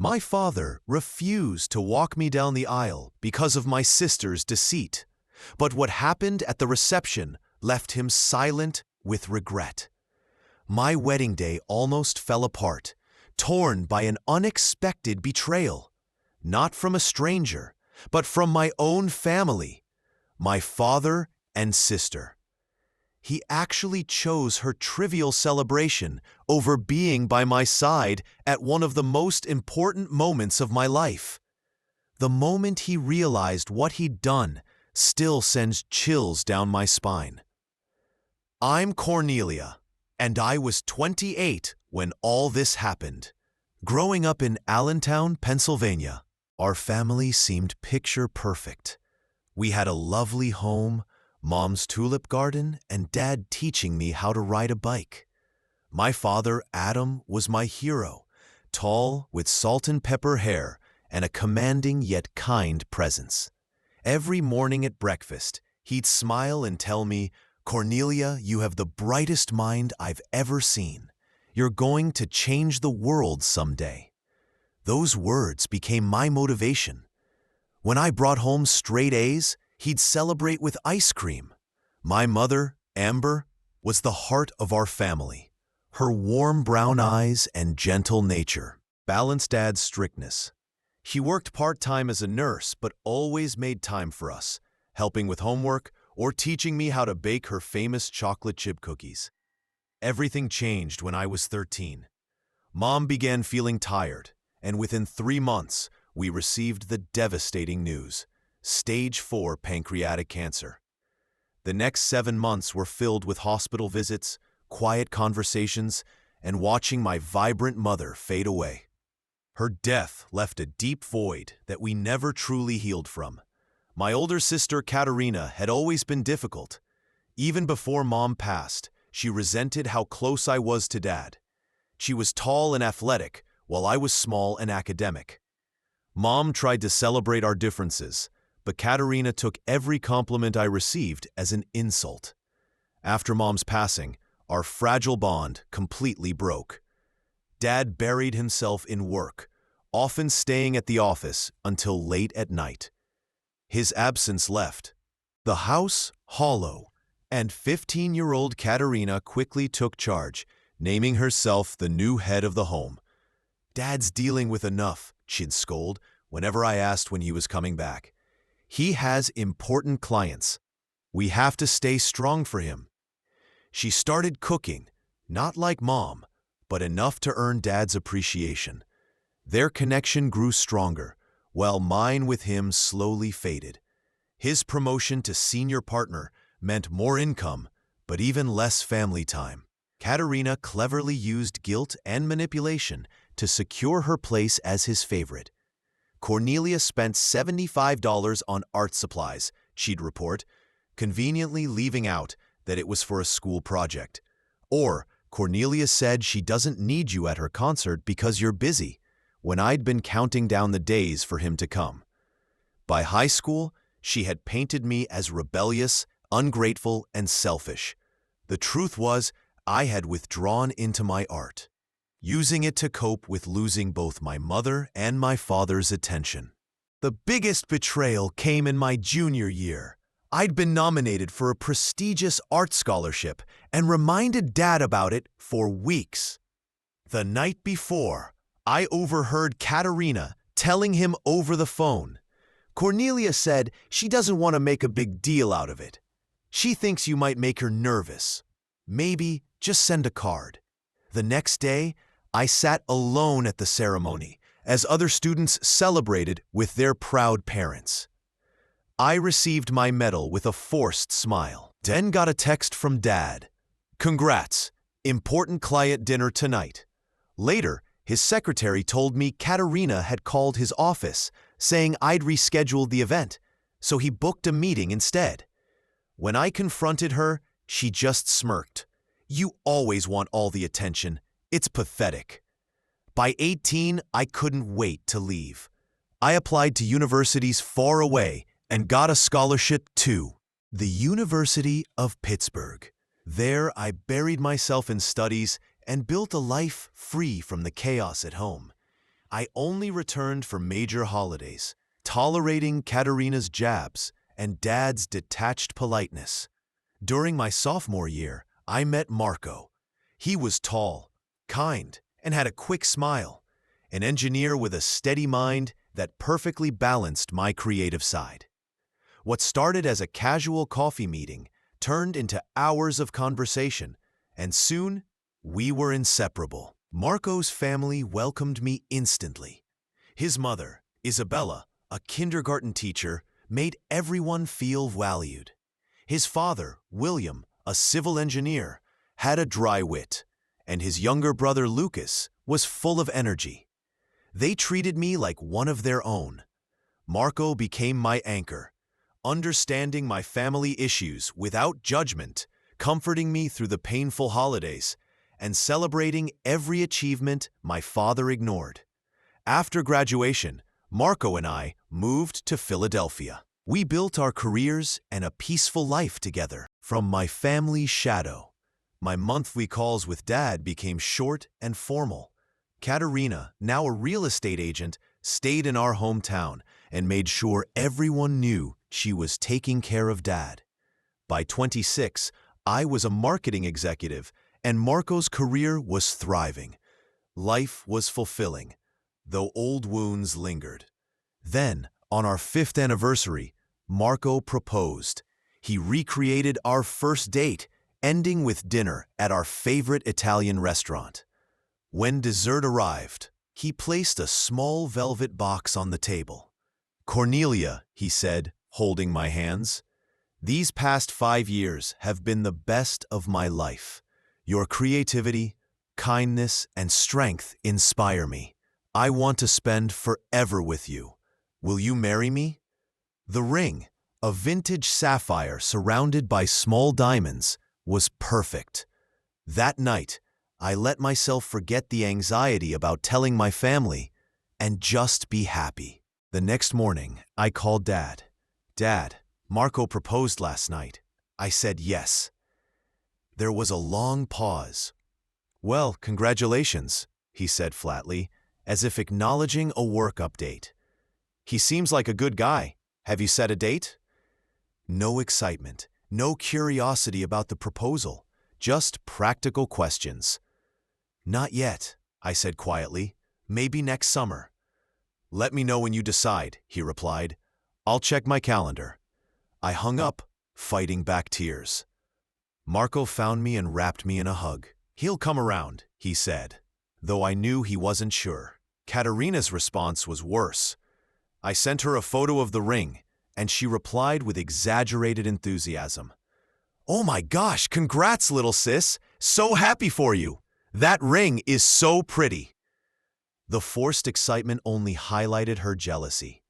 My father refused to walk me down the aisle because of my sister's deceit, but what happened at the reception left him silent with regret. My wedding day almost fell apart, torn by an unexpected betrayal, not from a stranger, but from my own family, my father and sister. He actually chose her trivial celebration over being by my side at one of the most important moments of my life. The moment he realized what he'd done still sends chills down my spine. I'm Cornelia, and I was 28 when all this happened. Growing up in Allentown, Pennsylvania, our family seemed picture perfect. We had a lovely home, Mom's tulip garden, and Dad teaching me how to ride a bike. My father, Adam, was my hero, tall, with salt and pepper hair, and a commanding yet kind presence. Every morning at breakfast, he'd smile and tell me, "Cornelia, you have the brightest mind I've ever seen. You're going to change the world someday." Those words became my motivation. When I brought home straight A's, he'd celebrate with ice cream. My mother, Amber, was the heart of our family. Her warm brown eyes and gentle nature balanced Dad's strictness. He worked part-time as a nurse, but always made time for us, helping with homework or teaching me how to bake her famous chocolate chip cookies. Everything changed when I was 13. Mom began feeling tired, and within 3 months, we received the devastating news: Stage 4 pancreatic cancer. The next 7 months were filled with hospital visits, quiet conversations, and watching my vibrant mother fade away. Her death left a deep void that we never truly healed from. My older sister, Katerina, had always been difficult. Even before Mom passed, she resented how close I was to Dad. She was tall and athletic, while I was small and academic. Mom tried to celebrate our differences, but Katerina took every compliment I received as an insult. After Mom's passing, our fragile bond completely broke. Dad buried himself in work, often staying at the office until late at night. His absence left the house hollow, and 15-year-old Katerina quickly took charge, naming herself the new head of the home. "Dad's dealing with enough," she'd scold whenever I asked when he was coming back. "He has important clients. We have to stay strong for him." She started cooking, not like Mom, but enough to earn Dad's appreciation. Their connection grew stronger, while mine with him slowly faded. His promotion to senior partner meant more income, but even less family time. Katerina cleverly used guilt and manipulation to secure her place as his favorite. Cornelia spent $75 on art supplies, she'd report, conveniently leaving out that it was for a school project. Or, "Cornelia said she doesn't need you at her concert because you're busy," when I'd been counting down the days for him to come. By high school, she had painted me as rebellious, ungrateful, and selfish. The truth was, I had withdrawn into my art, using it to cope with losing both my mother and my father's attention. The biggest betrayal came in my junior year. I'd been nominated for a prestigious art scholarship and reminded Dad about it for weeks. The night before, I overheard Katerina telling him over the phone, "Cornelia said she doesn't want to make a big deal out of it. She thinks you might make her nervous. Maybe just send a card." The next day, I sat alone at the ceremony as other students celebrated with their proud parents. I received my medal with a forced smile, then got a text from Dad. "Congrats, important client dinner tonight." Later, his secretary told me Katerina had called his office, saying I'd rescheduled the event, so he booked a meeting instead. When I confronted her, she just smirked. "You always want all the attention. It's pathetic." By 18, I couldn't wait to leave. I applied to universities far away and got a scholarship to the University of Pittsburgh. There, I buried myself in studies and built a life free from the chaos at home. I only returned for major holidays, tolerating Katerina's jabs and Dad's detached politeness. During my sophomore year, I met Marco. He was tall, kind, and had a quick smile, an engineer with a steady mind that perfectly balanced my creative side. What started as a casual coffee meeting turned into hours of conversation, and soon we were inseparable. Marco's family welcomed me instantly. His mother, Isabella, a kindergarten teacher, made everyone feel valued. His father, William, a civil engineer, had a dry wit, and his younger brother Lucas was full of energy. They treated me like one of their own. Marco became my anchor, understanding my family issues without judgment, comforting me through the painful holidays, and celebrating every achievement my father ignored. After graduation, Marco and I moved to Philadelphia. We built our careers and a peaceful life together. From my family's shadow, my monthly calls with Dad became short and formal. Katerina, now a real estate agent, stayed in our hometown and made sure everyone knew she was taking care of Dad. By 26, I was a marketing executive, and Marco's career was thriving. Life was fulfilling, though old wounds lingered. Then, on our 5th anniversary, Marco proposed. He recreated our first date, ending with dinner at our favorite Italian restaurant. When dessert arrived, he placed a small velvet box on the table. "Cornelia," he said, holding my hands, "these past 5 years have been the best of my life. Your creativity, kindness, and strength inspire me. I want to spend forever with you. Will you marry me?" The ring, a vintage sapphire surrounded by small diamonds, was perfect. That night, I let myself forget the anxiety about telling my family and just be happy. The next morning, I called Dad. "Dad, Marco proposed last night." I said yes. There was a long pause. "Well, congratulations," he said flatly, as if acknowledging a work update. "He seems like a good guy. Have you set a date?" No excitement, no curiosity about the proposal, just practical questions. "Not yet," I said quietly. "Maybe next summer." "Let me know when you decide," he replied. "I'll check my calendar." I hung up, fighting back tears. Marco found me and wrapped me in a hug. "He'll come around," he said, though I knew he wasn't sure. Katerina's response was worse. I sent her a photo of the ring, and she replied with exaggerated enthusiasm. "Oh my gosh, congrats, little sis! So happy for you! That ring is so pretty!" The forced excitement only highlighted her jealousy.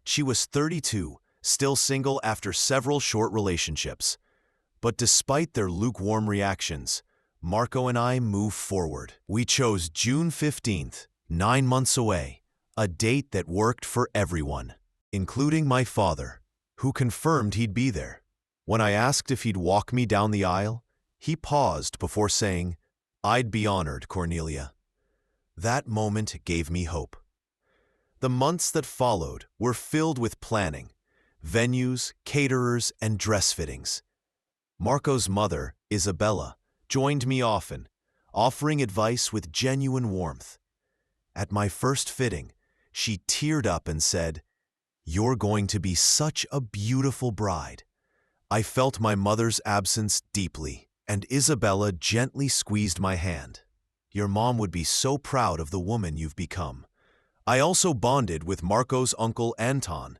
She was 32, still single after several short relationships. But despite their lukewarm reactions, Marco and I moved forward. We chose June 15th, 9 months away, a date that worked for everyone, including my father, who confirmed he'd be there. When I asked if he'd walk me down the aisle, he paused before saying, "I'd be honored, Cornelia." That moment gave me hope. The months that followed were filled with planning, venues, caterers, and dress fittings. Marco's mother, Isabella, joined me often, offering advice with genuine warmth. At my first fitting, she teared up and said, "You're going to be such a beautiful bride." I felt my mother's absence deeply, and Isabella gently squeezed my hand. "Your mom would be so proud of the woman you've become." I also bonded with Marco's uncle Anton,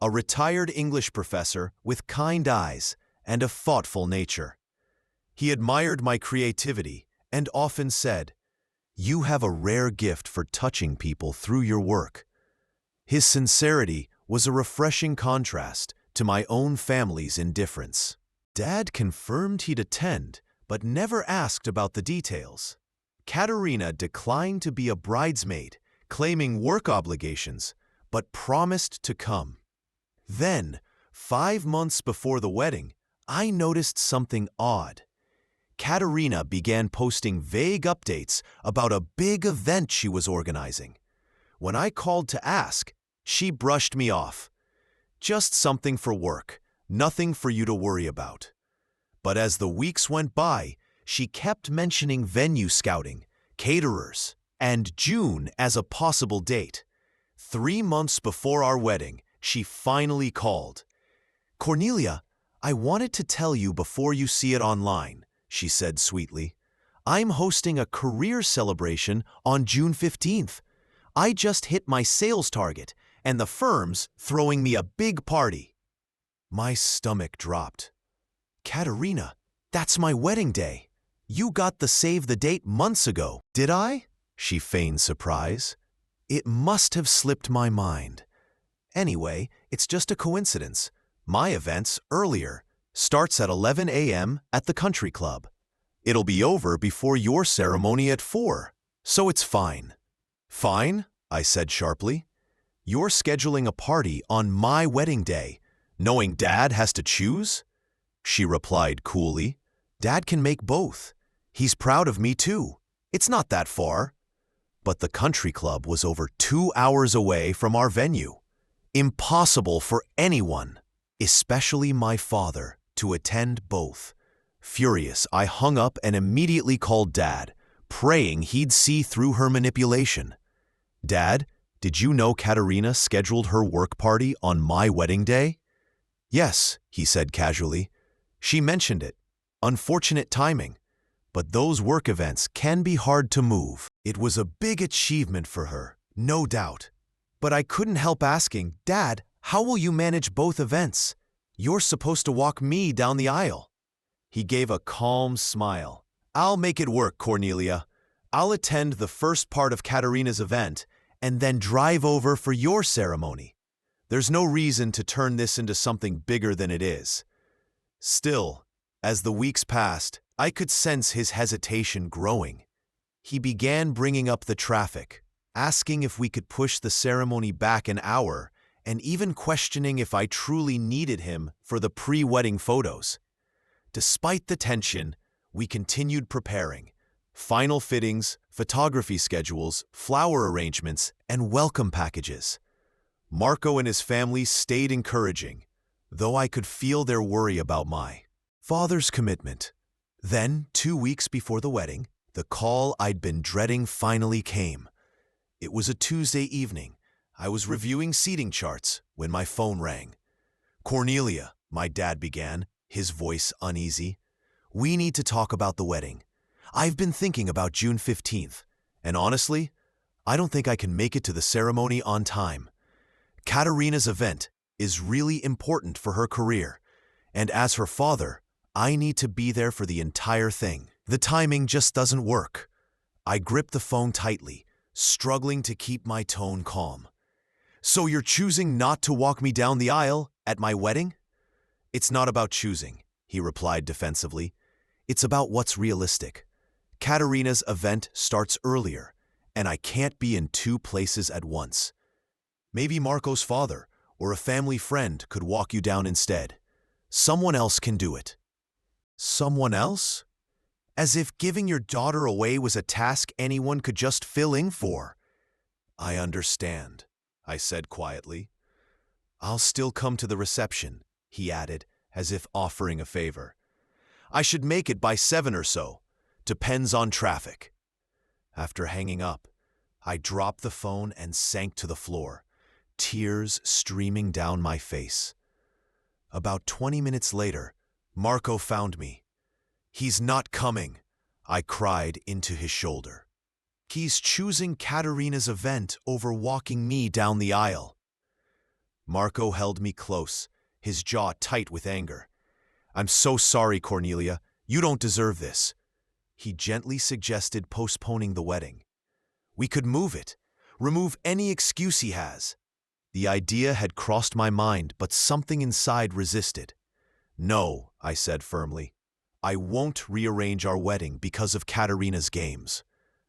a retired English professor with kind eyes and a thoughtful nature. He admired my creativity and often said, "You have a rare gift for touching people through your work." His sincerity was a refreshing contrast to my own family's indifference. Dad confirmed he'd attend, but never asked about the details. Katerina declined to be a bridesmaid, claiming work obligations, but promised to come. Then, 5 months before the wedding, I noticed something odd. Katerina began posting vague updates about a big event she was organizing. When I called to ask, she brushed me off. Just something for work, nothing for you to worry about. But as the weeks went by, she kept mentioning venue scouting, caterers, and June as a possible date. 3 months before our wedding, she finally called. "Cornelia, I wanted to tell you before you see it online," she said sweetly. "I'm hosting a career celebration on June 15th. I just hit my sales target, and the firm's throwing me a big party." My stomach dropped. "Katerina, that's my wedding day. You got the save the date months ago, did I?" She feigned surprise. "It must have slipped my mind. Anyway, it's just a coincidence. My event's earlier, starts at 11 a.m. at the country club. It'll be over before your ceremony at 4, so it's fine." "Fine?" I said sharply. "You're scheduling a party on my wedding day, knowing Dad has to choose?" She replied coolly. "Dad can make both. He's proud of me too. It's not that far." But the country club was over 2 hours away from our venue. Impossible for anyone, especially my father, to attend both. Furious, I hung up and immediately called Dad, praying he'd see through her manipulation. "Dad, did you know Katerina scheduled her work party on my wedding day?" "Yes," he said casually. "She mentioned it. Unfortunate timing. But those work events can be hard to move." It was a big achievement for her, no doubt. But I couldn't help asking, "Dad, how will you manage both events? You're supposed to walk me down the aisle." He gave a calm smile. "I'll make it work, Cornelia. I'll attend the first part of Katerina's event and then drive over for your ceremony. There's no reason to turn this into something bigger than it is." Still, as the weeks passed, I could sense his hesitation growing. He began bringing up the traffic, asking if we could push the ceremony back an hour, and even questioning if I truly needed him for the pre-wedding photos. Despite the tension, we continued preparing. Final fittings, photography schedules, flower arrangements, and welcome packages. Marco and his family stayed encouraging, though I could feel their worry about my father's commitment. Then, 2 weeks before the wedding, the call I'd been dreading finally came. It was a Tuesday evening. I was reviewing seating charts when my phone rang. "Cornelia," my dad began, his voice uneasy, "we need to talk about the wedding. I've been thinking about June 15th, and honestly, I don't think I can make it to the ceremony on time. Katerina's event is really important for her career, and as her father, I need to be there for the entire thing. The timing just doesn't work." I gripped the phone tightly, struggling to keep my tone calm. "So you're choosing not to walk me down the aisle at my wedding?" "It's not about choosing," he replied defensively. "It's about what's realistic. Katerina's event starts earlier, and I can't be in 2 places at once. Maybe Marco's father or a family friend could walk you down instead. Someone else can do it." "Someone else?" As if giving your daughter away was a task anyone could just fill in for. "I understand," I said quietly. "I'll still come to the reception," he added, as if offering a favor. "I should make it by 7 or so. Depends on traffic." After hanging up, I dropped the phone and sank to the floor, tears streaming down my face. About 20 minutes later, Marco found me. "He's not coming," I cried into his shoulder. "He's choosing Katerina's event over walking me down the aisle." Marco held me close, his jaw tight with anger. "I'm so sorry, Cornelia. You don't deserve this." He gently suggested postponing the wedding. "We could move it, remove any excuse he has." The idea had crossed my mind, but something inside resisted. "No," I said firmly. "I won't rearrange our wedding because of Katerina's games.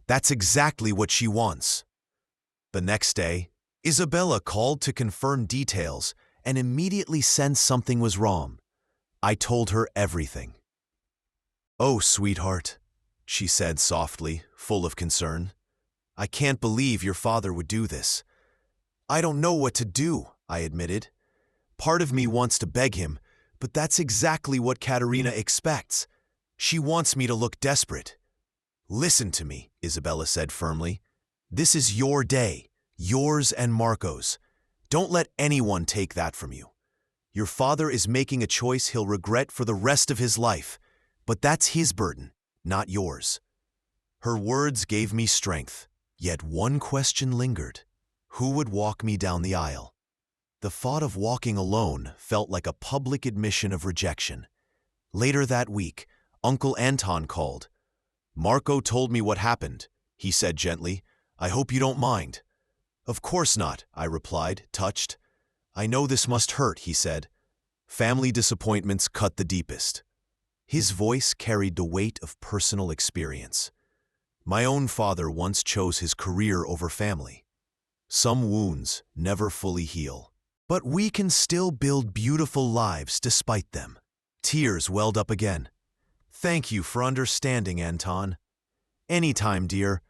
That's exactly what she wants." The next day, Isabella called to confirm details and immediately sensed something was wrong. I told her everything. "Oh, sweetheart," she said softly, full of concern. I can't believe your father would do this. I don't know what to do, I admitted. Part of me wants to beg him, but that's exactly what Katerina expects. She wants me to look desperate. Listen to me, Isabella said firmly. This is your day, yours and Marco's. Don't let anyone take that from you. Your father is making a choice he'll regret for the rest of his life, but that's his burden, not yours. Her words gave me strength, yet one question lingered. Who would walk me down the aisle? The thought of walking alone felt like a public admission of rejection. Later that week, Uncle Anton called. Marco told me what happened, he said gently. I hope you don't mind. Of course not, I replied, touched. I know this must hurt, he said. Family disappointments cut the deepest. His voice carried the weight of personal experience. My own father once chose his career over family. Some wounds never fully heal. But we can still build beautiful lives despite them. Tears welled up again. Thank you for understanding, Anton. Anytime, dear.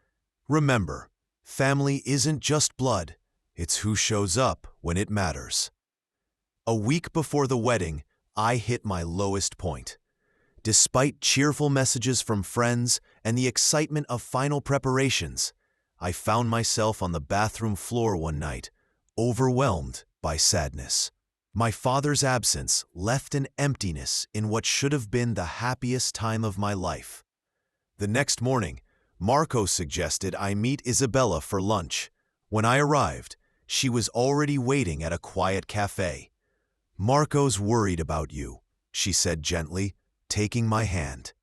Remember, family isn't just blood, it's who shows up when it matters. A week before the wedding, I hit my lowest point. Despite cheerful messages from friends and the excitement of final preparations, I found myself on the bathroom floor one night, overwhelmed by sadness. My father's absence left an emptiness in what should have been the happiest time of my life. The next morning, Marco suggested I meet Isabella for lunch. When I arrived, she was already waiting at a quiet cafe. Marco's worried about you, she said gently, taking my hand.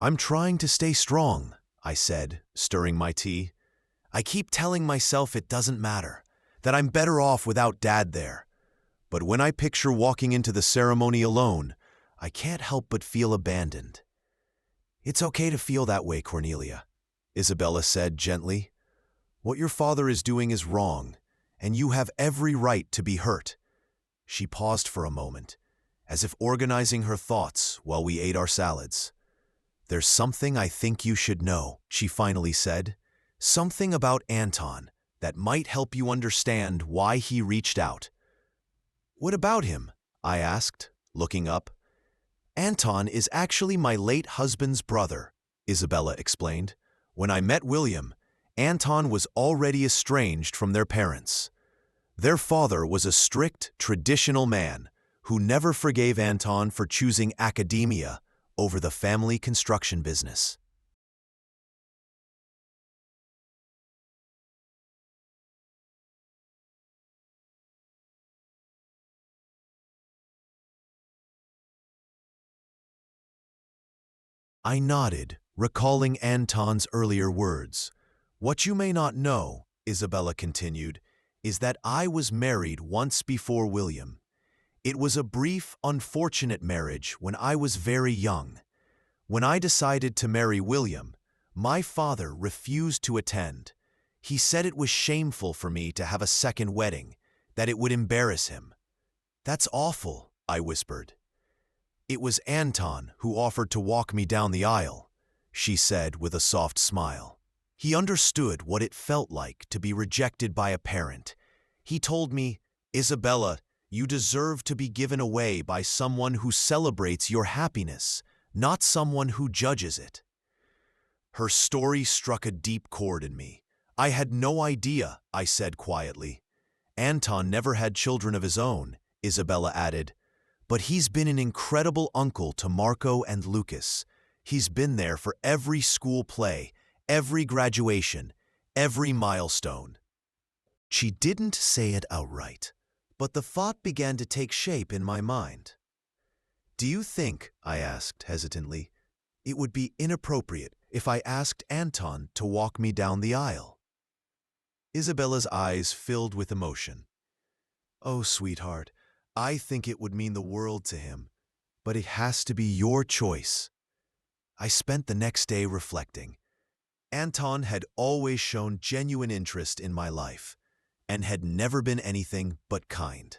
I'm trying to stay strong, I said, stirring my tea. I keep telling myself it doesn't matter, that I'm better off without Dad there. But when I picture walking into the ceremony alone, I can't help but feel abandoned. It's okay to feel that way, Cornelia, Isabella said gently. What your father is doing is wrong, and you have every right to be hurt. She paused for a moment, as if organizing her thoughts while we ate our salads. There's something I think you should know, she finally said. Something about Anton that might help you understand why he reached out. What about him? I asked, looking up. Anton is actually my late husband's brother, Isabella explained. When I met William, Anton was already estranged from their parents. Their father was a strict, traditional man who never forgave Anton for choosing academia over the family construction business. I nodded, recalling Anton's earlier words. What you may not know, Isabella continued, is that I was married once before William. It was a brief, unfortunate marriage when I was very young. When I decided to marry William, my father refused to attend. He said it was shameful for me to have a second wedding, that it would embarrass him. That's awful, I whispered. It was Anton who offered to walk me down the aisle, she said with a soft smile. He understood what it felt like to be rejected by a parent. He told me, Isabella, you deserve to be given away by someone who celebrates your happiness, not someone who judges it. Her story struck a deep chord in me. I had no idea, I said quietly. Anton never had children of his own, Isabella added. But he's been an incredible uncle to Marco and Lucas. He's been there for every school play, every graduation, every milestone. She didn't say it outright, but the thought began to take shape in my mind. Do you think, I asked hesitantly, it would be inappropriate if I asked Anton to walk me down the aisle? Isabella's eyes filled with emotion. Oh, sweetheart, I think it would mean the world to him, but it has to be your choice. I spent the next day reflecting. Anton had always shown genuine interest in my life, and had never been anything but kind.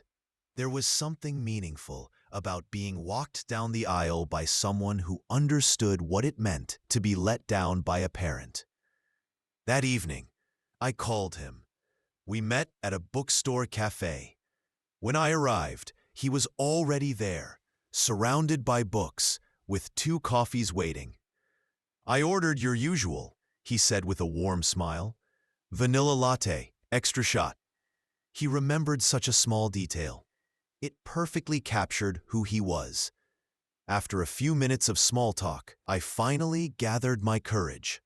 There was something meaningful about being walked down the aisle by someone who understood what it meant to be let down by a parent. That evening, I called him. We met at a bookstore cafe. When I arrived, he was already there, surrounded by books, with 2 coffees waiting. "I ordered your usual," he said with a warm smile. "Vanilla latte, extra shot." He remembered such a small detail. It perfectly captured who he was. After a few minutes of small talk, I finally gathered my courage.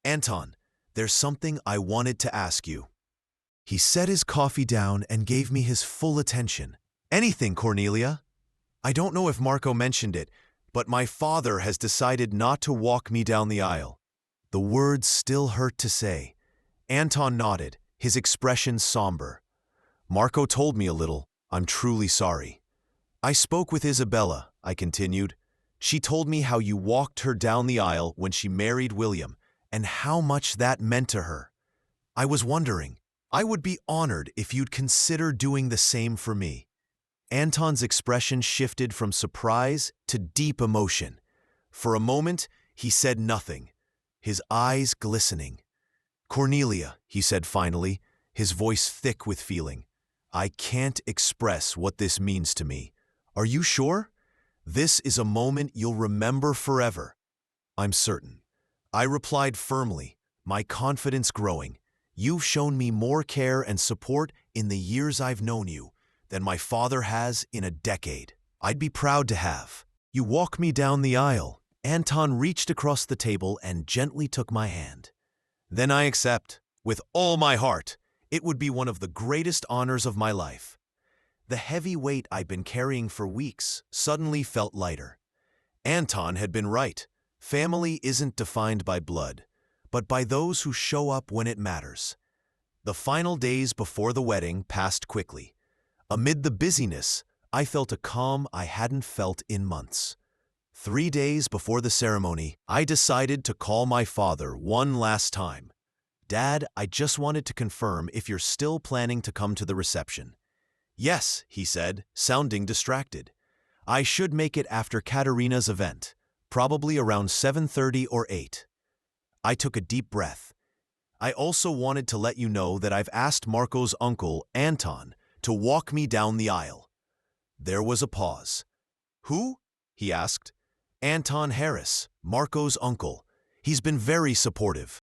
"Anton, there's something I wanted to ask you." He set his coffee down and gave me his full attention. "Anything, Cornelia?" "I don't know if Marco mentioned it, but my father has decided not to walk me down the aisle." The words still hurt to say. Anton nodded, his expression somber. "Marco told me a little. I'm truly sorry." "I spoke with Isabella," I continued. "She told me how you walked her down the aisle when she married William, and how much that meant to her. I was wondering, I would be honored if you'd consider doing the same for me." Anton's expression shifted from surprise to deep emotion. For a moment, he said nothing, his eyes glistening. "Cornelia," he said finally, his voice thick with feeling, "I can't express what this means to me. Are you sure? This is a moment you'll remember forever." "I'm certain," I replied firmly, my confidence growing. "You've shown me more care and support in the years I've known you than my father has in a decade. I'd be proud to have you walk me down the aisle." Anton reached across the table and gently took my hand. "Then I accept, with all my heart. It would be one of the greatest honors of my life." The heavy weight I'd been carrying for weeks suddenly felt lighter. Anton had been right. Family isn't defined by blood, but by those who show up when it matters. The final days before the wedding passed quickly. Amid the busyness, I felt a calm I hadn't felt in months. 3 days before the ceremony, I decided to call my father one last time. "Dad, I just wanted to confirm if you're still planning to come to the reception." "Yes," he said, sounding distracted. "I should make it after Katerina's event, probably around 7:30 or 8. I took a deep breath. "I also wanted to let you know that I've asked Marco's uncle, Anton, to walk me down the aisle." There was a pause. "Who?" he asked. "Anton Harris, Marco's uncle. He's been very supportive."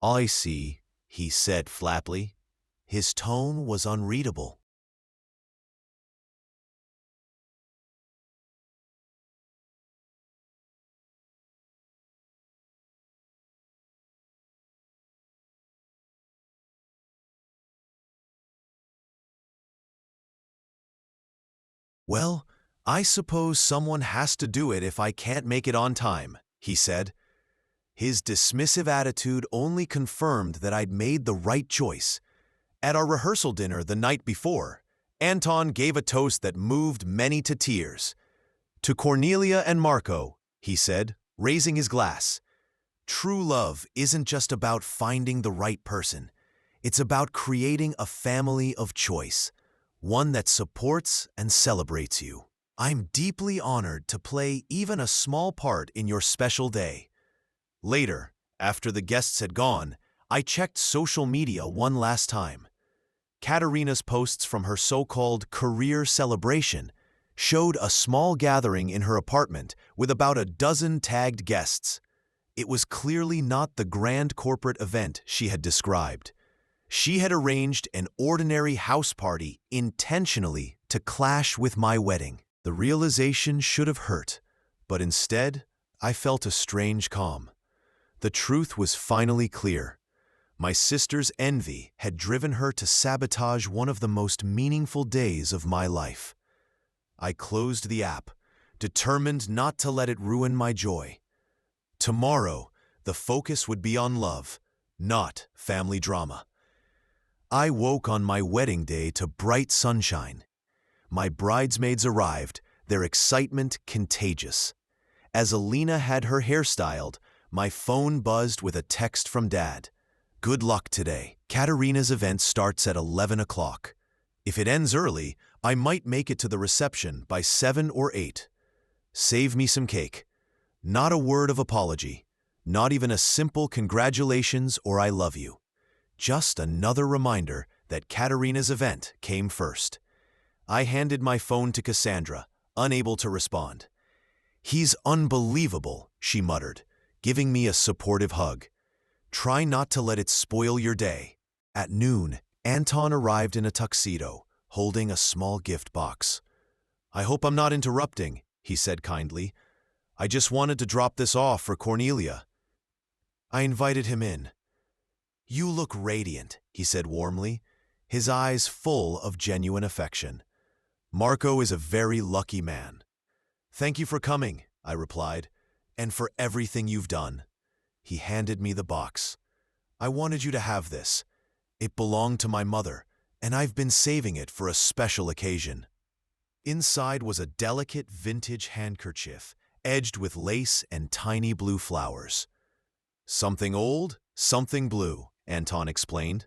"I see," he said flatly. His tone was unreadable. "Well, I suppose someone has to do it if I can't make it on time," he said. His dismissive attitude only confirmed that I'd made the right choice. At our rehearsal dinner the night before, Anton gave a toast that moved many to tears. "To Cornelia and Marco," he said, raising his glass. "True love isn't just about finding the right person. It's about creating a family of choice, one that supports and celebrates you. I'm deeply honored to play even a small part in your special day." Later, after the guests had gone, I checked social media one last time. Katerina's posts from her so-called career celebration showed a small gathering in her apartment with about a dozen tagged guests. It was clearly not the grand corporate event she had described. She had arranged an ordinary house party intentionally to clash with my wedding. The realization should have hurt, but instead, I felt a strange calm. The truth was finally clear. My sister's envy had driven her to sabotage one of the most meaningful days of my life. I closed the app, determined not to let it ruin my joy. Tomorrow, the focus would be on love, not family drama. I woke on my wedding day to bright sunshine. My bridesmaids arrived, their excitement contagious. As Alina had her hair styled, my phone buzzed with a text from Dad. Good luck today. Katerina's event starts at 11 o'clock. If it ends early, I might make it to the reception by 7 or 8. Save me some cake. Not a word of apology. Not even a simple congratulations or I love you. Just another reminder that Katerina's event came first. I handed my phone to Cassandra, unable to respond. He's unbelievable, she muttered, giving me a supportive hug. Try not to let it spoil your day. At noon, Anton arrived in a tuxedo, holding a small gift box. I hope I'm not interrupting, he said kindly. I just wanted to drop this off for Cornelia. I invited him in. You look radiant, he said warmly, his eyes full of genuine affection. Marco is a very lucky man. Thank you for coming, I replied, and for everything you've done. He handed me the box. I wanted you to have this. It belonged to my mother, and I've been saving it for a special occasion. Inside was a delicate vintage handkerchief, edged with lace and tiny blue flowers. Something old, something blue, Anton explained.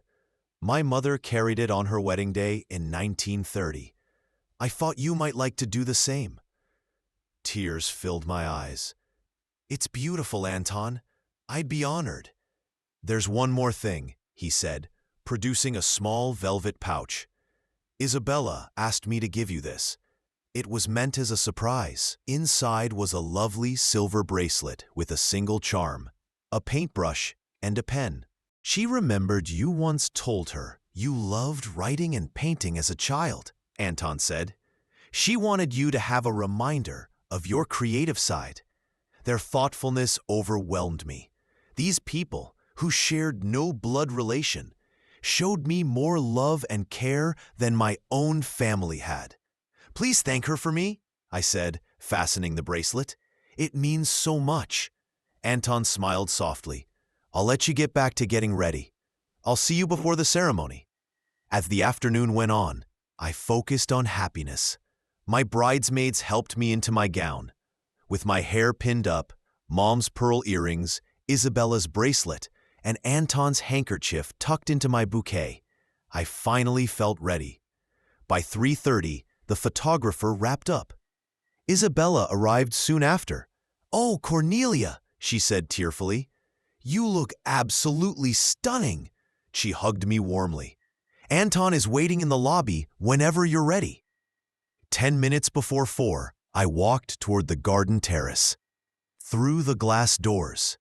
My mother carried it on her wedding day in 1930. I thought you might like to do the same. Tears filled my eyes. It's beautiful, Anton. I'd be honored. There's one more thing, he said, producing a small velvet pouch. Isabella asked me to give you this. It was meant as a surprise. Inside was a lovely silver bracelet with a single charm, a paintbrush, and a pen. She remembered you once told her you loved writing and painting as a child, Anton said. She wanted you to have a reminder of your creative side. Their thoughtfulness overwhelmed me. These people, who shared no blood relation, showed me more love and care than my own family had. Please thank her for me, I said, fastening the bracelet. It means so much. Anton smiled softly. I'll let you get back to getting ready. I'll see you before the ceremony. As the afternoon went on, I focused on happiness. My bridesmaids helped me into my gown. With my hair pinned up, Mom's pearl earrings, Isabella's bracelet, and Anton's handkerchief tucked into my bouquet, I finally felt ready. By 3:30, the photographer wrapped up. Isabella arrived soon after. Oh, Cornelia, she said tearfully. You look absolutely stunning. She hugged me warmly. Anton is waiting in the lobby whenever you're ready. 10 minutes before 4, I walked toward the garden terrace. Through the glass doors,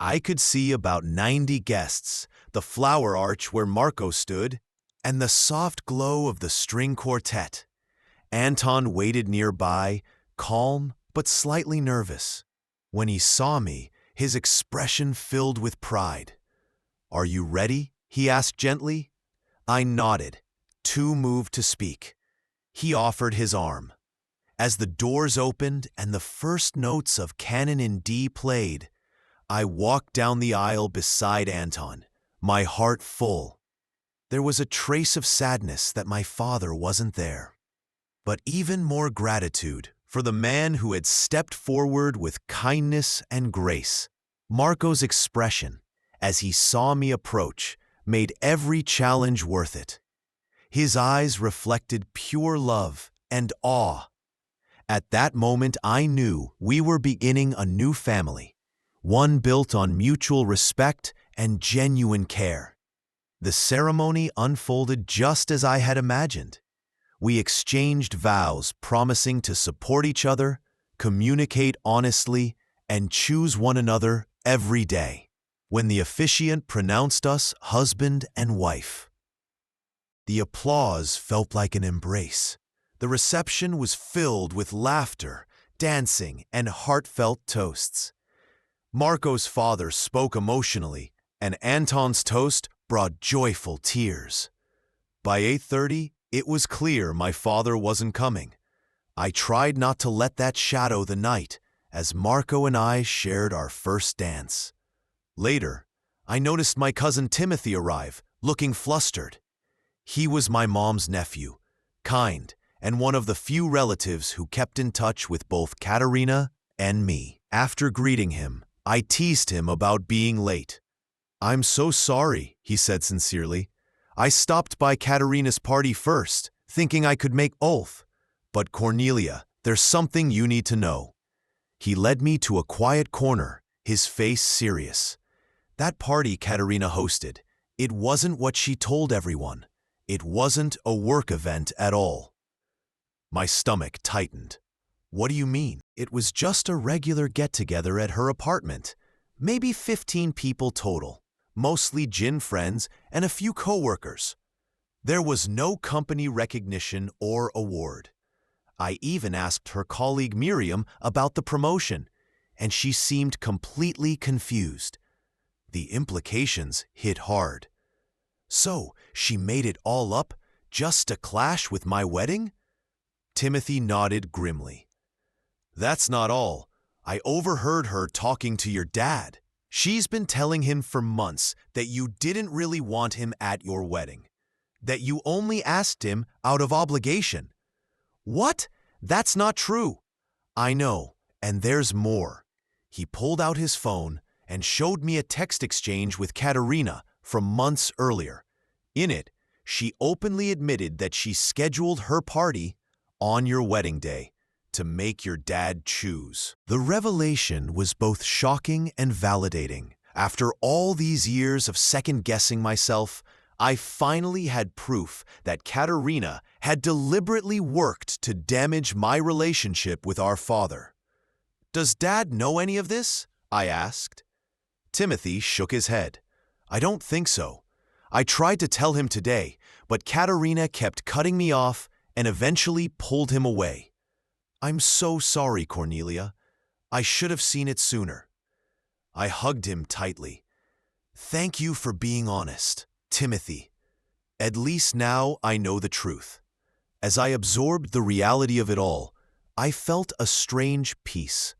I could see about 90 guests, the flower arch where Marco stood, and the soft glow of the string quartet. Anton waited nearby, calm but slightly nervous. When he saw me, his expression filled with pride. Are you ready? He asked gently. I nodded, too moved to speak. He offered his arm. As the doors opened and the first notes of Canon in D played, I walked down the aisle beside Anton, my heart full. There was a trace of sadness that my father wasn't there, but even more gratitude for the man who had stepped forward with kindness and grace. Marco's expression, as he saw me approach, made every challenge worth it. His eyes reflected pure love and awe. At that moment, I knew we were beginning a new family, one built on mutual respect and genuine care. The ceremony unfolded just as I had imagined. We exchanged vows promising to support each other, communicate honestly, and choose one another every day. When the officiant pronounced us husband and wife, the applause felt like an embrace. The reception was filled with laughter, dancing, and heartfelt toasts. Marco's father spoke emotionally, and Anton's toast brought joyful tears. By 8:30, it was clear my father wasn't coming. I tried not to let that shadow the night as Marco and I shared our first dance. Later, I noticed my cousin Timothy arrive, looking flustered. He was my mom's nephew, kind, and one of the few relatives who kept in touch with both Katerina and me. After greeting him, I teased him about being late. I'm so sorry, he said sincerely. I stopped by Katerina's party first, thinking I could make Ulf. But Cornelia, there's something you need to know. He led me to a quiet corner, his face serious. That party Katerina hosted, it wasn't what she told everyone. It wasn't a work event at all. My stomach tightened. What do you mean? It was just a regular get-together at her apartment. Maybe 15 people total, mostly Jin friends and a few co-workers. There was no company recognition or award. I even asked her colleague Miriam about the promotion, and she seemed completely confused. The implications hit hard. So, she made it all up just to clash with my wedding? Timothy nodded grimly. That's not all. I overheard her talking to your dad. She's been telling him for months that you didn't really want him at your wedding, that you only asked him out of obligation. What? That's not true. I know, and there's more. He pulled out his phone and showed me a text exchange with Katerina from months earlier. In it, she openly admitted that she scheduled her party on your wedding day to make your dad choose. The revelation was both shocking and validating. After all these years of second-guessing myself, I finally had proof that Katerina had deliberately worked to damage my relationship with our father. Does Dad know any of this? I asked. Timothy shook his head. I don't think so. I tried to tell him today, but Katerina kept cutting me off and eventually pulled him away. I'm so sorry, Cornelia. I should have seen it sooner. I hugged him tightly. Thank you for being honest, Timothy. At least now I know the truth. As I absorbed the reality of it all, I felt a strange peace.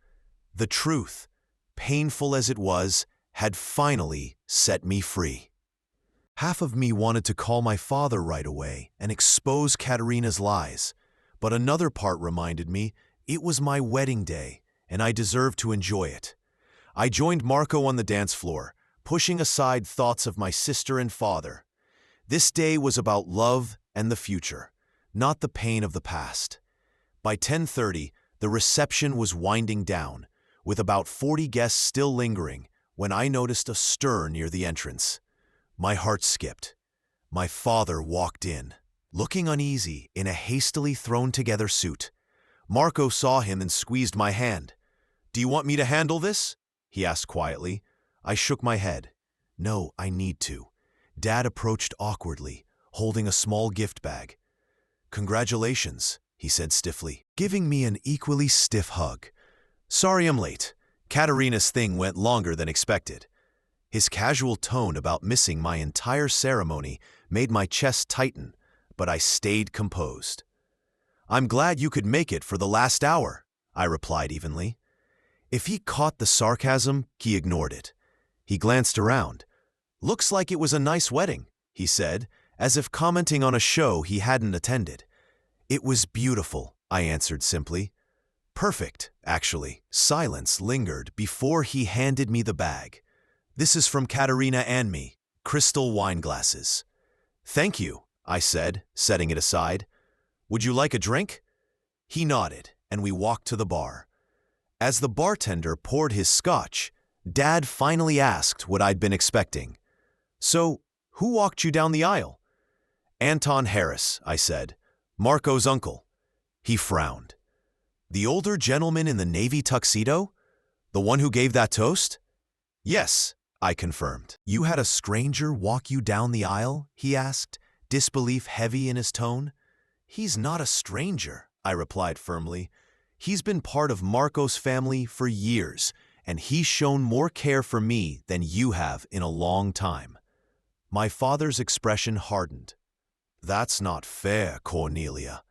The truth, painful as it was, had finally set me free. Half of me wanted to call my father right away and expose Katerina's lies, but another part reminded me it was my wedding day and I deserved to enjoy it. I joined Marco on the dance floor, pushing aside thoughts of my sister and father. This day was about love and the future, not the pain of the past. By 10:30, the reception was winding down, with about 40 guests still lingering, when I noticed a stir near the entrance. My heart skipped. My father walked in, looking uneasy in a hastily thrown-together suit. Marco saw him and squeezed my hand. "Do you want me to handle this?" he asked quietly. I shook my head. "No, I need to." Dad approached awkwardly, holding a small gift bag. "Congratulations," he said stiffly, giving me an equally stiff hug. "Sorry I'm late. Katerina's thing went longer than expected." His casual tone about missing my entire ceremony made my chest tighten, but I stayed composed. "I'm glad you could make it for the last hour," I replied evenly. If he caught the sarcasm, he ignored it. He glanced around. "Looks like it was a nice wedding," he said, as if commenting on a show he hadn't attended. "It was beautiful," I answered simply. "Perfect, actually." Silence lingered before he handed me the bag. "This is from Katerina and me, crystal wine glasses." "Thank you," I said, setting it aside. "Would you like a drink?" He nodded, and we walked to the bar. As the bartender poured his scotch, Dad finally asked what I'd been expecting. "So, who walked you down the aisle?" "Anton Harris," I said, "Marco's uncle." He frowned. "The older gentleman in the navy tuxedo? The one who gave that toast?" "Yes," I confirmed. "You had a stranger walk you down the aisle?" he asked, disbelief heavy in his tone. "He's not a stranger," I replied firmly. "He's been part of Marco's family for years, and he's shown more care for me than you have in a long time." My father's expression hardened. "That's not fair, Cornelia.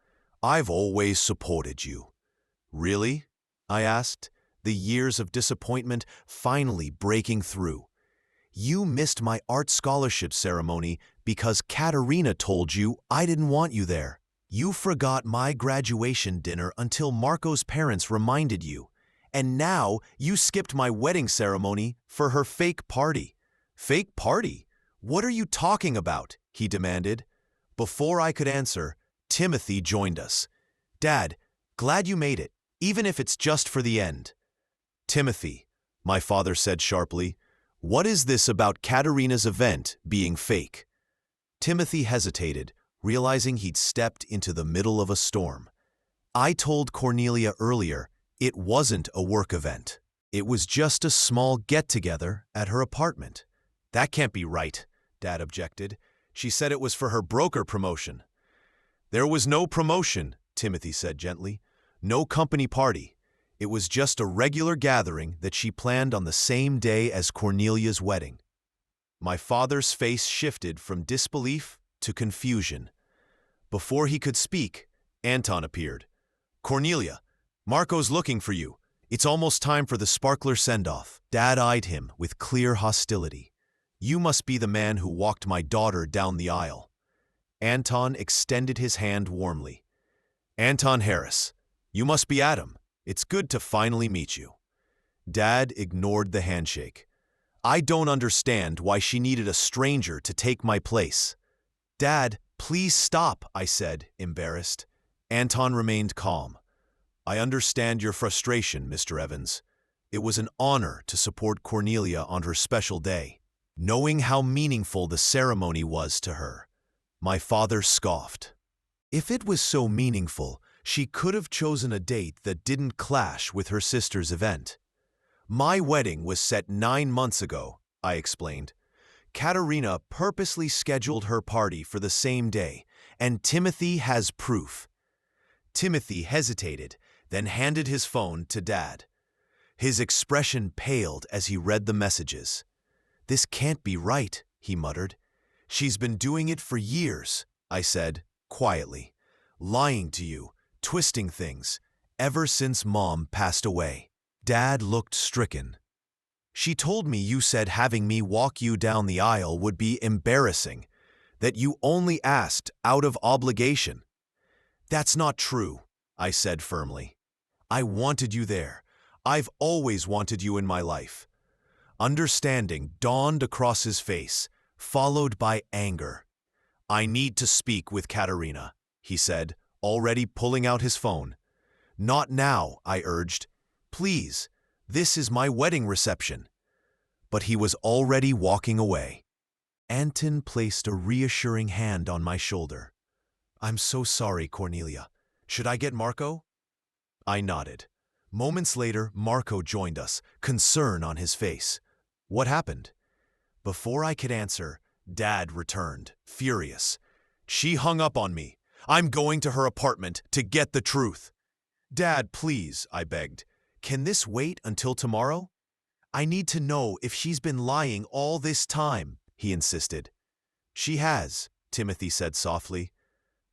I've always supported you." "Really?" I asked, the years of disappointment finally breaking through. "You missed my art scholarship ceremony because Katerina told you I didn't want you there. You forgot my graduation dinner until Marco's parents reminded you, and now you skipped my wedding ceremony for her fake party. Fake party? What are you talking about? He demanded. Before I could answer, Timothy joined us. Dad, glad you made it, even if it's just for the end. Timothy, my father said sharply, what is this about Katerina's event being fake? Timothy hesitated, realizing he'd stepped into the middle of a storm. I told Cornelia earlier it wasn't a work event. It was just a small get-together at her apartment. That can't be right, Dad objected. She said it was for her broker promotion. There was no promotion, Timothy said gently. No company party. It was just a regular gathering that she planned on the same day as Cornelia's wedding. My father's face shifted from disbelief to confusion. Before he could speak, Anton appeared. Cornelia, Marco's looking for you. It's almost time for the sparkler send-off. Dad eyed him with clear hostility. You must be the man who walked my daughter down the aisle. Anton extended his hand warmly. Anton Harris, you must be Adam. It's good to finally meet you. Dad ignored the handshake. I don't understand why she needed a stranger to take my place. Dad, please stop, I said, embarrassed. Anton remained calm. I understand your frustration, Mr. Evans. It was an honor to support Cornelia on her special day, knowing how meaningful the ceremony was to her. My father scoffed. If it was so meaningful, she could have chosen a date that didn't clash with her sister's event. My wedding was set 9 months ago, I explained. Katerina purposely scheduled her party for the same day, and Timothy has proof. Timothy hesitated, then handed his phone to Dad. His expression paled as he read the messages. This can't be right, he muttered. She's been doing it for years, I said, quietly. Lying to you, twisting things, ever since Mom passed away. Dad looked stricken. She told me you said having me walk you down the aisle would be embarrassing, that you only asked out of obligation. That's not true, I said firmly. I wanted you there. I've always wanted you in my life. Understanding dawned across his face, followed by anger. I need to speak with Katerina, he said, already pulling out his phone. Not now, I urged. Please, this is my wedding reception. But he was already walking away. Anton placed a reassuring hand on my shoulder. I'm so sorry, Cornelia. Should I get Marco? I nodded. Moments later, Marco joined us, concern on his face. What happened? Before I could answer, Dad returned, furious. She hung up on me. I'm going to her apartment to get the truth. Dad, please, I begged. Can this wait until tomorrow? I need to know if she's been lying all this time, he insisted. She has, Timothy said softly.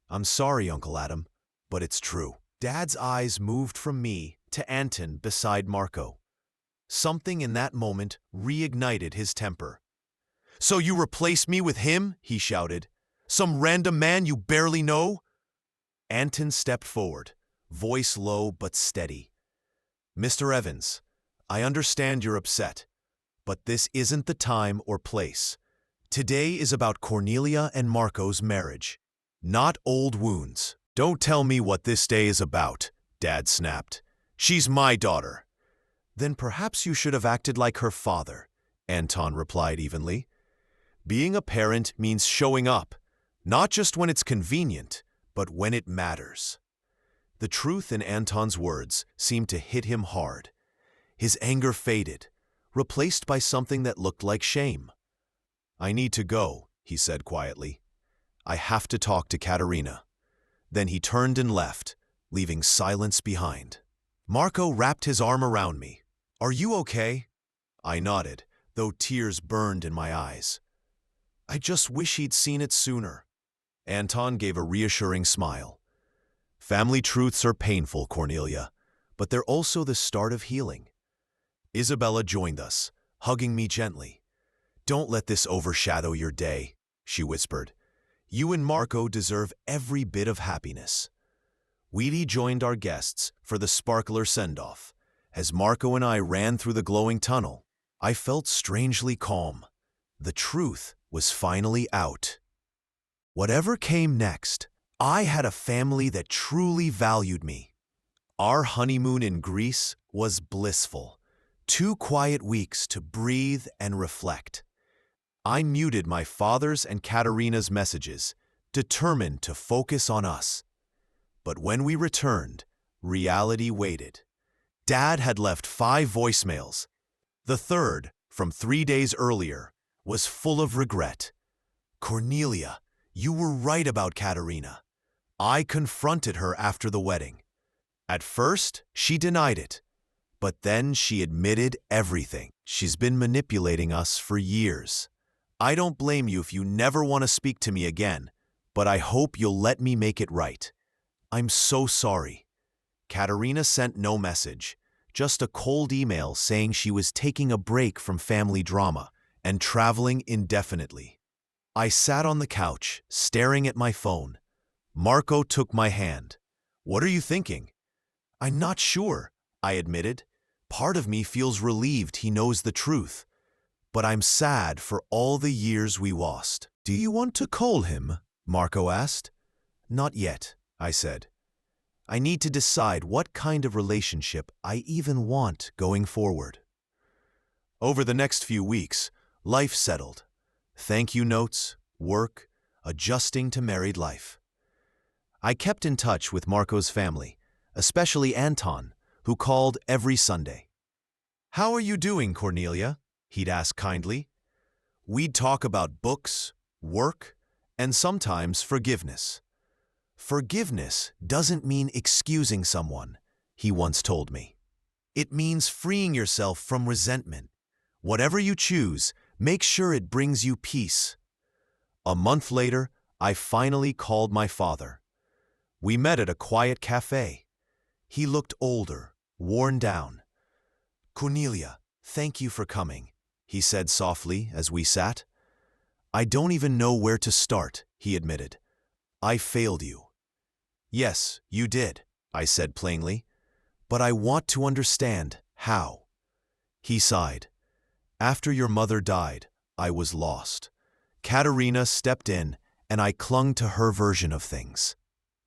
I'm sorry, Uncle Adam, but it's true. Dad's eyes moved from me to Anton beside Marco. Something in that moment reignited his temper. So you replace me with him? He shouted. Some random man you barely know? Anton stepped forward, voice low but steady. Mr. Evans, I understand you're upset, but this isn't the time or place. Today is about Cornelia and Marco's marriage, not old wounds. Don't tell me what this day is about, Dad snapped. She's my daughter. Then perhaps you should have acted like her father, Anton replied evenly. Being a parent means showing up, not just when it's convenient, but when it matters. The truth in Anton's words seemed to hit him hard. His anger faded, replaced by something that looked like shame. I need to go, he said quietly. I have to talk to Katerina. Then he turned and left, leaving silence behind. Marco wrapped his arm around me. Are you okay? I nodded, though tears burned in my eyes. I just wish he'd seen it sooner. Anton gave a reassuring smile. Family truths are painful, Cornelia, but they're also the start of healing. Isabella joined us, hugging me gently. Don't let this overshadow your day, she whispered. You and Marco deserve every bit of happiness. Weedy joined our guests for the sparkler send-off. As Marco and I ran through the glowing tunnel, I felt strangely calm. The truth was finally out. Whatever came next, I had a family that truly valued me. Our honeymoon in Greece was blissful. 2 quiet weeks to breathe and reflect. I muted my father's and Katerina's messages, determined to focus on us. But when we returned, reality waited. Dad had left 5 voicemails. The third, from 3 days earlier, was full of regret. "Cornelia, you were right about Katerina. I confronted her after the wedding. At first, she denied it, but then she admitted everything. She's been manipulating us for years. I don't blame you if you never want to speak to me again, but I hope you'll let me make it right. I'm so sorry." Katerina sent no message, just a cold email saying she was taking a break from family drama and traveling indefinitely. I sat on the couch, staring at my phone. Marco took my hand. "What are you thinking?" "I'm not sure," I admitted. "Part of me feels relieved he knows the truth, but I'm sad for all the years we lost." "Do you want to call him?" Marco asked. "Not yet," I said. "I need to decide what kind of relationship I even want going forward." Over the next few weeks, life settled. Thank you notes, work, adjusting to married life. I kept in touch with Marco's family, especially Anton, who called every Sunday. "How are you doing, Cornelia?" he'd ask kindly. We'd talk about books, work, and sometimes forgiveness. "Forgiveness doesn't mean excusing someone," he once told me. "It means freeing yourself from resentment. Whatever you choose, make sure it brings you peace." A month later, I finally called my father. We met at a quiet cafe. He looked older, worn down. "Cornelia, thank you for coming," he said softly as we sat. "I don't even know where to start," he admitted. "I failed you." "Yes, you did," I said plainly. "But I want to understand how." He sighed. "After your mother died, I was lost. Katerina stepped in, and I clung to her version of things.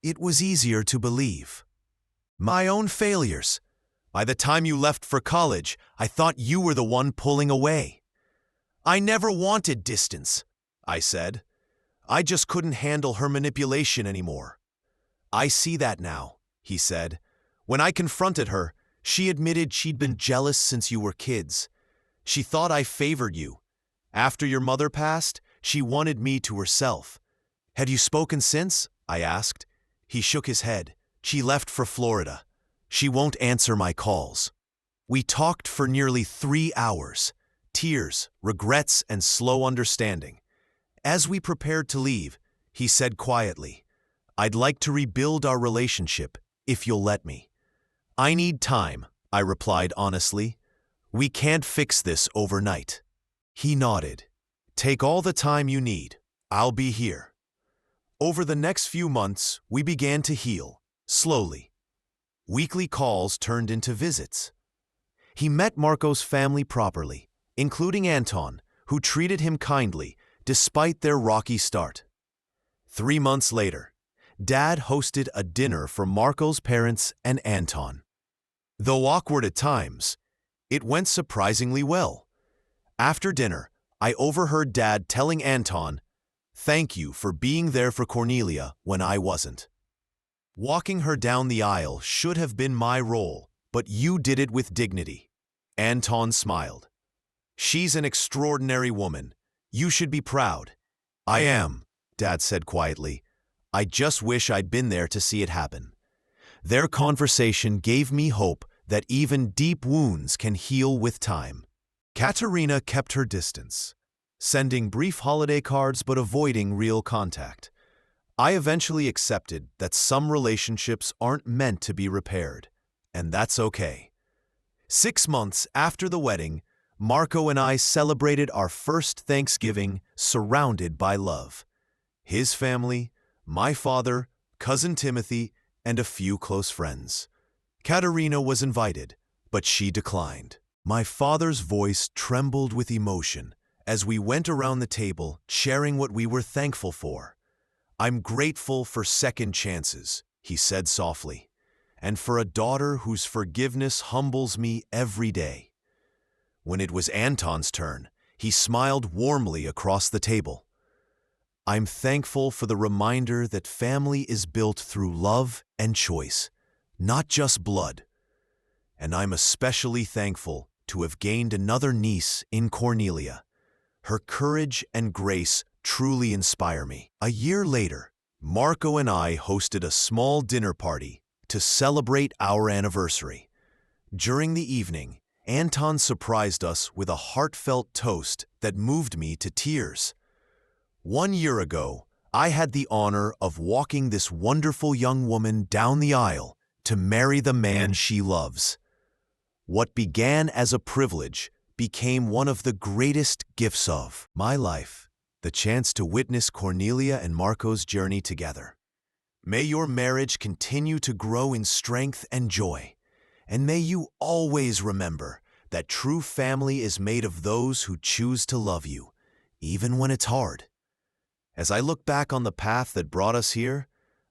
It was easier to believe. My own failures. By the time you left for college, I thought you were the one pulling away. I never wanted distance," I said. "I just couldn't handle her manipulation anymore." "I see that now," he said. "When I confronted her, she admitted she'd been jealous since you were kids. She thought I favored you. After your mother passed, she wanted me to herself." "Had you spoken since?" I asked. He shook his head. "She left for Florida. She won't answer my calls." We talked for nearly 3 hours. Tears, regrets, and slow understanding. As we prepared to leave, he said quietly, "I'd like to rebuild our relationship, if you'll let me." "I need time," I replied honestly. "We can't fix this overnight." He nodded. "Take all the time you need. I'll be here." Over the next few months, we began to heal, slowly. Weekly calls turned into visits. He met Marco's family properly, including Anton, who treated him kindly despite their rocky start. 3 months later, Dad hosted a dinner for Marco's parents and Anton. Though awkward at times, it went surprisingly well. After dinner, I overheard Dad telling Anton, "Thank you for being there for Cornelia when I wasn't. Walking her down the aisle should have been my role, but you did it with dignity." Anton smiled. "She's an extraordinary woman. You should be proud." "I am," Dad said quietly. "I just wish I'd been there to see it happen." Their conversation gave me hope that even deep wounds can heal with time. Katerina kept her distance, sending brief holiday cards but avoiding real contact. I eventually accepted that some relationships aren't meant to be repaired, and that's okay. 6 months after the wedding, Marco and I celebrated our first Thanksgiving surrounded by love. His family, my father, cousin Timothy, and a few close friends. Katerina was invited, but she declined. My father's voice trembled with emotion as we went around the table, sharing what we were thankful for. "I'm grateful for second chances," he said softly, "and for a daughter whose forgiveness humbles me every day." When it was Anton's turn, he smiled warmly across the table. "I'm thankful for the reminder that family is built through love and choice, not just blood. And I'm especially thankful to have gained another niece in Cornelia. Her courage and grace truly inspire me." A year later, Marco and I hosted a small dinner party to celebrate our anniversary. During the evening, Anton surprised us with a heartfelt toast that moved me to tears. "1 year ago, I had the honor of walking this wonderful young woman down the aisle to marry the man she loves. What began as a privilege became one of the greatest gifts of my life, the chance to witness Cornelia and Marco's journey together. May your marriage continue to grow in strength and joy, and may you always remember that true family is made of those who choose to love you, even when it's hard." As I look back on the path that brought us here,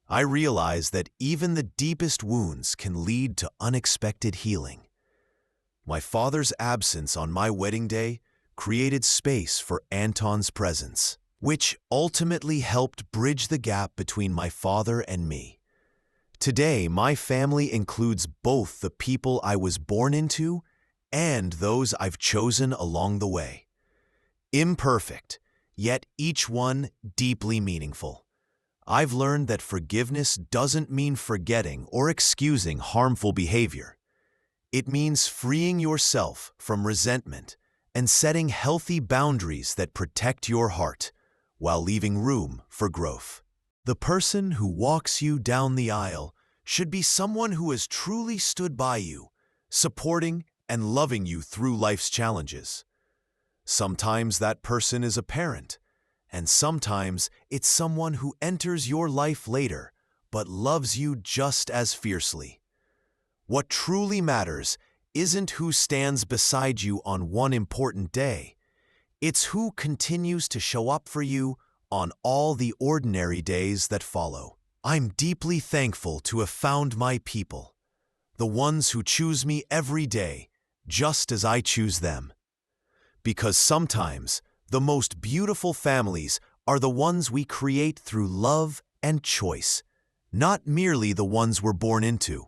I realize that even the deepest wounds can lead to unexpected healing. My father's absence on my wedding day created space for Anton's presence, which ultimately helped bridge the gap between my father and me. Today, my family includes both the people I was born into and those I've chosen along the way. Imperfect, yet each one deeply meaningful. I've learned that forgiveness doesn't mean forgetting or excusing harmful behavior. It means freeing yourself from resentment and setting healthy boundaries that protect your heart while leaving room for growth. The person who walks you down the aisle should be someone who has truly stood by you, supporting and loving you through life's challenges. Sometimes that person is a parent, and sometimes it's someone who enters your life later but loves you just as fiercely. What truly matters isn't who stands beside you on one important day. It's who continues to show up for you on all the ordinary days that follow. I'm deeply thankful to have found my people, the ones who choose me every day, just as I choose them. Because sometimes the most beautiful families are the ones we create through love and choice, not merely the ones we're born into.